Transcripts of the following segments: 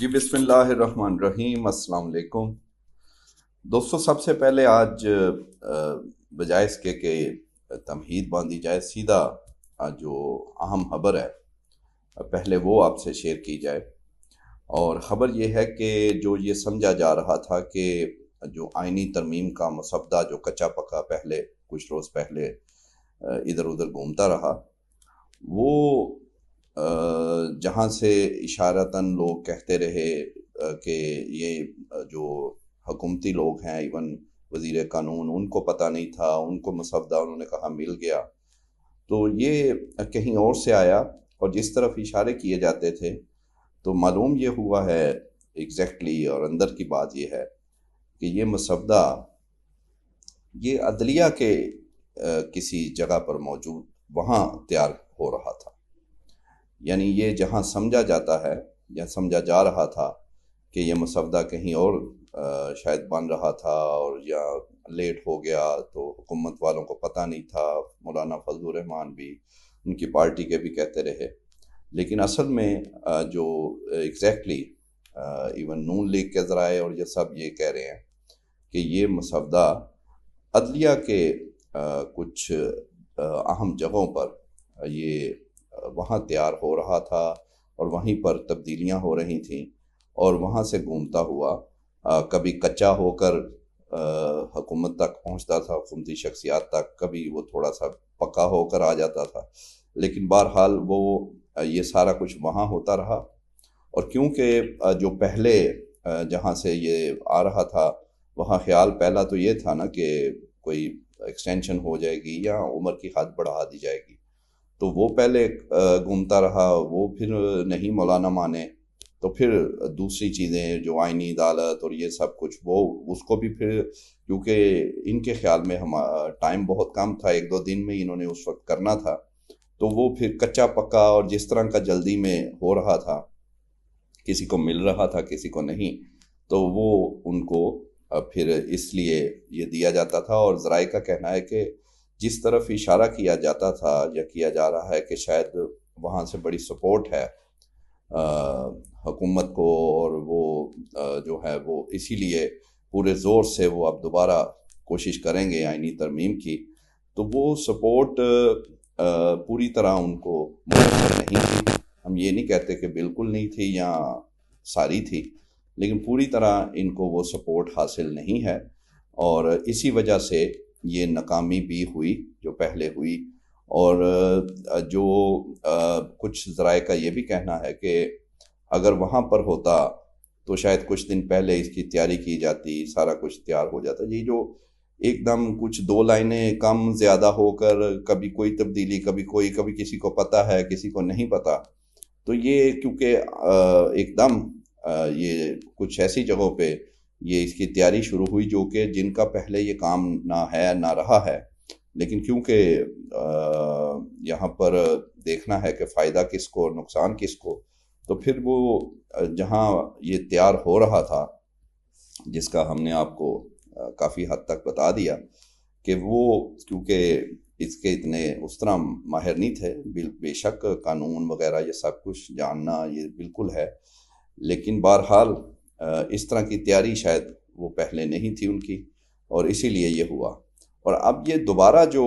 جی بسم اللہ الرحمن الرحیم، السلام علیکم دوستو۔ سب سے پہلے آج بجائے اس کے کہ تمہید باندھی جائے، سیدھا جو اہم خبر ہے پہلے وہ آپ سے شیئر کی جائے۔ اور خبر یہ ہے کہ جو یہ سمجھا جا رہا تھا کہ جو آئینی ترمیم کا مسودہ جو کچا پکا پہلے کچھ روز پہلے ادھر ادھر گھومتا رہا، وہ جہاں سے اشارتاً لوگ کہتے رہے کہ یہ جو حکومتی لوگ ہیں، ایون وزیر قانون، ان کو پتہ نہیں تھا، ان کو مسودہ انہوں نے کہا مل گیا، تو یہ کہیں اور سے آیا۔ اور جس طرف اشارے کیے جاتے تھے تو معلوم یہ ہوا ہے ایگزیکٹلی، اور اندر کی بات یہ ہے کہ یہ مسودہ یہ عدلیہ کے کسی جگہ پر موجود وہاں تیار ہو رہا تھا۔ یعنی یہ جہاں سمجھا جاتا ہے یا سمجھا جا رہا تھا کہ یہ مسودہ کہیں اور شاید بن رہا تھا، اور یا لیٹ ہو گیا تو حکومت والوں کو پتہ نہیں تھا، مولانا فضل الرحمان بھی ان کی پارٹی کے بھی کہتے رہے، لیکن اصل میں جو ایگزیکٹلی ایون نون لیگ کے ذرائع اور یہ سب یہ کہہ رہے ہیں کہ یہ مسودہ عدلیہ کے کچھ اہم جگہوں پر یہ وہاں تیار ہو رہا تھا، اور وہیں پر تبدیلیاں ہو رہی تھیں، اور وہاں سے گھومتا ہوا کبھی کچا ہو کر حکومت تک پہنچتا تھا، حکومتی شخصیات تک، کبھی وہ تھوڑا سا پکا ہو کر آ جاتا تھا، لیکن بہرحال وہ یہ سارا کچھ وہاں ہوتا رہا۔ اور کیونکہ جو پہلے جہاں سے یہ آ رہا تھا وہاں خیال پہلا تو یہ تھا نا کہ کوئی ایکسٹینشن ہو جائے گی یا عمر کی حد بڑھا دی جائے گی، تو وہ پہلے گھومتا رہا، وہ پھر نہیں مولانا مانے، تو پھر دوسری چیزیں جو آئینی عدالت اور یہ سب کچھ وہ اس کو بھی پھر، کیونکہ ان کے خیال میں ٹائم بہت کم تھا، 1-2 دن میں انہوں نے اس وقت کرنا تھا، تو وہ پھر کچا پکا اور جس طرح کا جلدی میں ہو رہا تھا، کسی کو مل رہا تھا کسی کو نہیں، تو وہ ان کو پھر اس لیے یہ دیا جاتا تھا۔ اور ذرائع کا کہنا ہے کہ جس طرف اشارہ کیا جاتا تھا یا کیا جا رہا ہے کہ شاید وہاں سے بڑی سپورٹ ہے حکومت کو، اور وہ جو ہے وہ اسی لیے پورے زور سے وہ اب دوبارہ کوشش کریں گے آئینی ترمیم کی، تو وہ سپورٹ پوری طرح ان کو میسر نہیں تھی۔ ہم یہ نہیں کہتے کہ بالکل نہیں تھی یا ساری تھی، لیکن پوری طرح ان کو وہ سپورٹ حاصل نہیں ہے، اور اسی وجہ سے یہ ناکامی بھی ہوئی جو پہلے ہوئی۔ اور جو کچھ ذرائع کا یہ بھی کہنا ہے کہ اگر وہاں پر ہوتا تو شاید کچھ دن پہلے اس کی تیاری کی جاتی، سارا کچھ تیار ہو جاتا۔ یہ جو ایک دم کچھ 2 لائنیں کم زیادہ ہو کر کبھی کوئی تبدیلی، کبھی کسی کو پتہ ہے کسی کو نہیں پتہ، تو یہ کیونکہ ایک دم یہ کچھ ایسی جگہوں پہ یہ اس کی تیاری شروع ہوئی جو کہ جن کا پہلے یہ کام نہ ہے نہ رہا ہے، لیکن کیونکہ یہاں پر دیکھنا ہے کہ فائدہ کس کو نقصان کس کو، تو پھر وہ جہاں یہ تیار ہو رہا تھا، جس کا ہم نے آپ کو کافی حد تک بتا دیا کہ وہ کیونکہ اس کے اتنے اس طرح ماہر نہیں تھے، بے شک قانون وغیرہ یہ سب کچھ جاننا یہ بالکل ہے، لیکن بہرحال اس طرح کی تیاری شاید وہ پہلے نہیں تھی ان کی، اور اسی لیے یہ ہوا۔ اور اب یہ دوبارہ جو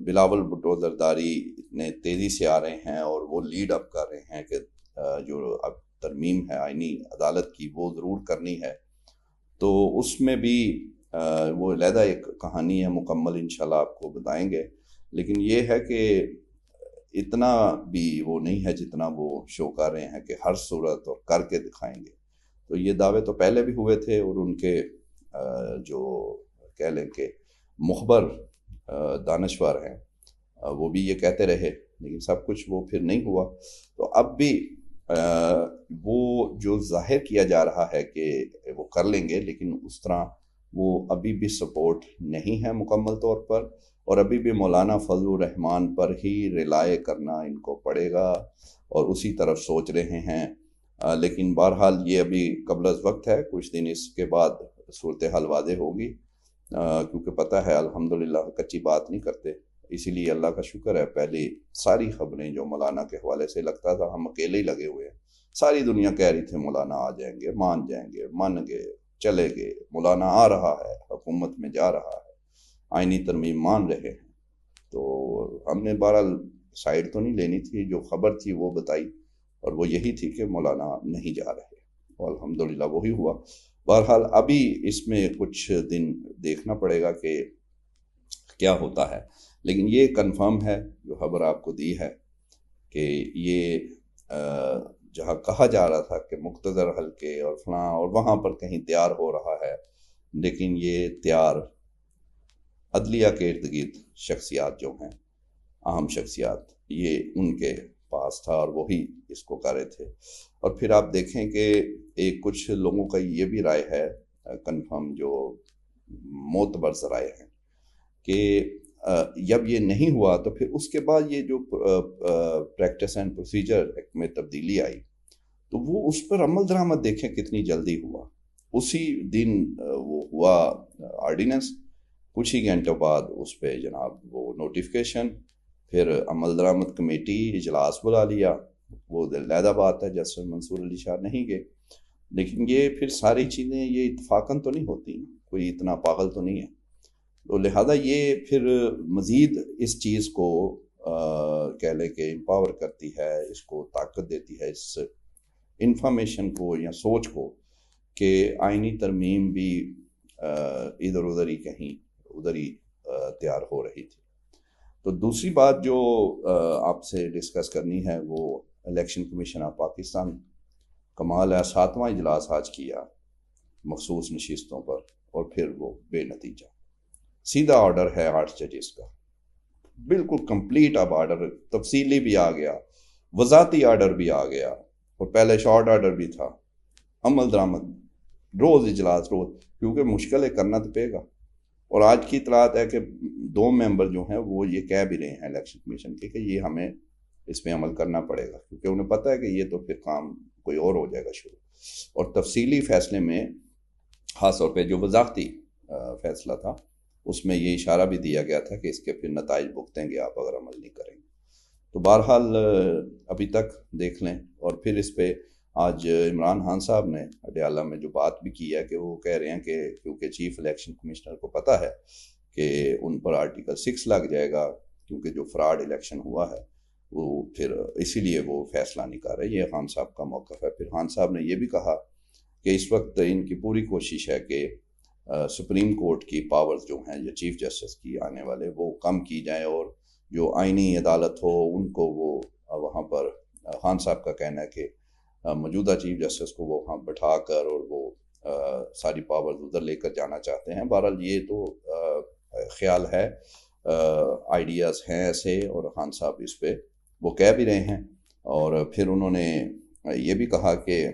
بلاول بھٹو زرداری اتنے تیزی سے آ رہے ہیں اور وہ لیڈ اپ کر رہے ہیں کہ جو اب ترمیم ہے آئینی عدالت کی وہ ضرور کرنی ہے، تو اس میں بھی وہ علیحدہ ایک کہانی ہے مکمل، انشاءاللہ آپ کو بتائیں گے، لیکن یہ ہے کہ اتنا بھی وہ نہیں ہے جتنا وہ شو کر رہے ہیں کہ ہر صورت اور کر کے دکھائیں گے۔ تو یہ دعوے تو پہلے بھی ہوئے تھے، اور ان کے جو کہہ لیں کہ مخبر دانشور ہیں وہ بھی یہ کہتے رہے، لیکن سب کچھ وہ پھر نہیں ہوا۔ تو اب بھی وہ جو ظاہر کیا جا رہا ہے کہ وہ کر لیں گے، لیکن اس طرح وہ ابھی بھی سپورٹ نہیں ہے مکمل طور پر، اور ابھی بھی مولانا فضل الرحمان پر ہی ریلائے کرنا ان کو پڑے گا، اور اسی طرف سوچ رہے ہیں۔ لیکن بہرحال یہ ابھی قبل از وقت ہے، کچھ دن اس کے بعد صورتحال واضح ہوگی، کیونکہ پتہ ہے الحمدللہ کچی بات نہیں کرتے، اسی لیے اللہ کا شکر ہے پہلی ساری خبریں جو مولانا کے حوالے سے لگتا تھا ہم اکیلے ہی لگے ہوئے ہیں، ساری دنیا کہہ رہی تھی مولانا آ جائیں گے، مان جائیں گے، مان گئے، چلے گئے، مولانا آ رہا ہے، حکومت میں جا رہا ہے، آئینی ترمیم مان رہے ہیں۔ تو ہم نے بہرحال سائڈ تو نہیں لینی تھی، جو خبر تھی وہ بتائی، اور وہ یہی تھی کہ مولانا نہیں جا رہے، اور الحمدللہ وہی ہوا۔ بہرحال ابھی اس میں کچھ دن دیکھنا پڑے گا کہ کیا ہوتا ہے، لیکن یہ کنفرم ہے جو خبر آپ کو دی ہے کہ یہ جہاں کہا جا رہا تھا کہ مقتدر حلقے اور فلاں اور وہاں پر کہیں تیار ہو رہا ہے، لیکن یہ تیار عدلیہ کے ارد گرد شخصیات جو ہیں، اہم شخصیات، یہ ان کے پاس تھا اور وہی اس کو کر رہے تھے۔ اور پھر آپ دیکھیں کہ ایک کچھ لوگوں کا یہ بھی رائے ہے کنفرم، جو معتبر ذرائع ہیں، کہ جب یہ نہیں ہوا تو پھر اس کے بعد یہ جو پریکٹس اینڈ پروسیجر ایکٹ میں تبدیلی آئی، تو وہ اس پر عمل درآمد دیکھیں کتنی جلدی ہوا۔ اسی دن وہ ہوا آرڈیننس، کچھ ہی گھنٹوں بعد اس پہ جناب وہ نوٹیفیکیشن، پھر عمل درآمد کمیٹی اجلاس بلا لیا۔ وہ علیحدہ بات ہے، جسٹس منصور علی شاہ نہیں گئے، لیکن یہ پھر ساری چیزیں یہ اتفاقاً تو نہیں ہوتی، کوئی اتنا پاگل تو نہیں ہے، تو لہذا یہ پھر مزید اس چیز کو کہہ لے کہ امپاور کرتی ہے، اس کو طاقت دیتی ہے، اس انفارمیشن کو یا سوچ کو کہ آئینی ترمیم بھی ادھر ادھر ہی کہیں ادھر ہی تیار ہو رہی تھی۔ تو دوسری بات جو آپ سے ڈسکس کرنی ہے وہ الیکشن کمیشن آف پاکستان، کمال ہے 7واں اجلاس آج کیا مخصوص نشستوں پر، اور پھر وہ بے نتیجہ، سیدھا آرڈر ہے 8 ججز کا، بالکل کمپلیٹ اب آرڈر تفصیلی بھی آ گیا، وضاحتی آرڈر بھی آ گیا، اور پہلے شارٹ آرڈر بھی تھا، عمل درآمد روز اجلاس روز، کیونکہ مشکل ہے، کرنا تو پے گا۔ اور آج کی اطلاعات ہے کہ 2 ممبر جو ہیں وہ یہ کہہ بھی رہے ہیں الیکشن کمیشن کے کہ یہ ہمیں اس پہ عمل کرنا پڑے گا، کیونکہ انہیں پتہ ہے کہ یہ تو پھر کام کوئی اور ہو جائے گا شروع۔ اور تفصیلی فیصلے میں خاص طور پہ جو وضاحتی فیصلہ تھا اس میں یہ اشارہ بھی دیا گیا تھا کہ اس کے پھر نتائج بھگتیں گے آپ اگر عمل نہیں کریں گے۔ تو بہرحال ابھی تک دیکھ لیں۔ اور پھر اس پہ آج عمران خان صاحب نے اڈیالہ میں جو بات بھی کی ہے کہ وہ کہہ رہے ہیں کہ کیونکہ چیف الیکشن کمشنر کو پتہ ہے کہ ان پر آرٹیکل 6 لگ جائے گا، کیونکہ جو فراڈ الیکشن ہوا ہے وہ پھر اسی لیے وہ فیصلہ نہیں کر رہے۔ یہ خان صاحب کا موقف ہے۔ پھر خان صاحب نے یہ بھی کہا کہ اس وقت ان کی پوری کوشش ہے کہ سپریم کورٹ کی پاورز جو ہیں یا چیف جسٹس کی آنے والے وہ کم کی جائیں، اور جو آئینی عدالت ہو ان کو وہ وہاں پر، خان صاحب کا کہنا ہے کہ موجودہ چیف جسٹس کو وہ وہاں بٹھا کر اور وہ ساری پاورز ادھر لے کر جانا چاہتے ہیں۔ بہرحال یہ تو خیال ہے، آئیڈیاز ہیں ایسے، اور خان صاحب اس پہ وہ کہہ بھی رہے ہیں۔ اور پھر انہوں نے یہ بھی کہا کہ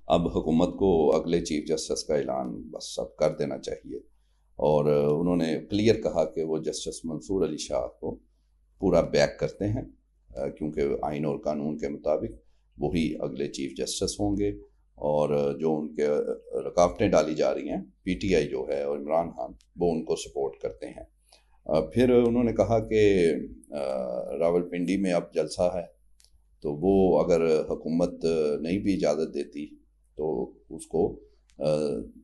اب حکومت کو اگلے چیف جسٹس کا اعلان بس اب کر دینا چاہیے، اور انہوں نے کلیئر کہا کہ وہ جسٹس منصور علی شاہ کو پورا بیک کرتے ہیں، کیونکہ آئین اور قانون کے مطابق وہی اگلے چیف جسٹس ہوں گے، اور جو ان کے رکاوٹیں ڈالی جا رہی ہیں پی ٹی آئی جو ہے اور عمران خان وہ ان کو سپورٹ کرتے ہیں۔ پھر انہوں نے کہا کہ راولپنڈی میں اب جلسہ ہے، تو وہ اگر حکومت نہیں بھی اجازت دیتی تو اس کو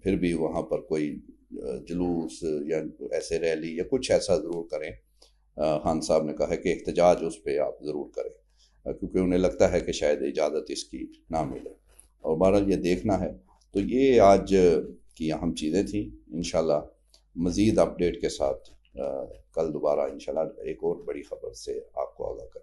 پھر بھی وہاں پر کوئی جلوس یا ایسے ریلی یا کچھ ایسا ضرور کریں۔ خان صاحب نے کہا ہے کہ احتجاج اس پہ آپ ضرور کریں، کیونکہ انہیں لگتا ہے کہ شاید اجازت اس کی نہ ملے، اور بہرحال یہ دیکھنا ہے۔ تو یہ آج کی اہم چیزیں تھیں۔ انشاءاللہ مزید اپڈیٹ کے ساتھ کل دوبارہ انشاءاللہ ایک اور بڑی خبر سے آپ کو آگاہ کریں۔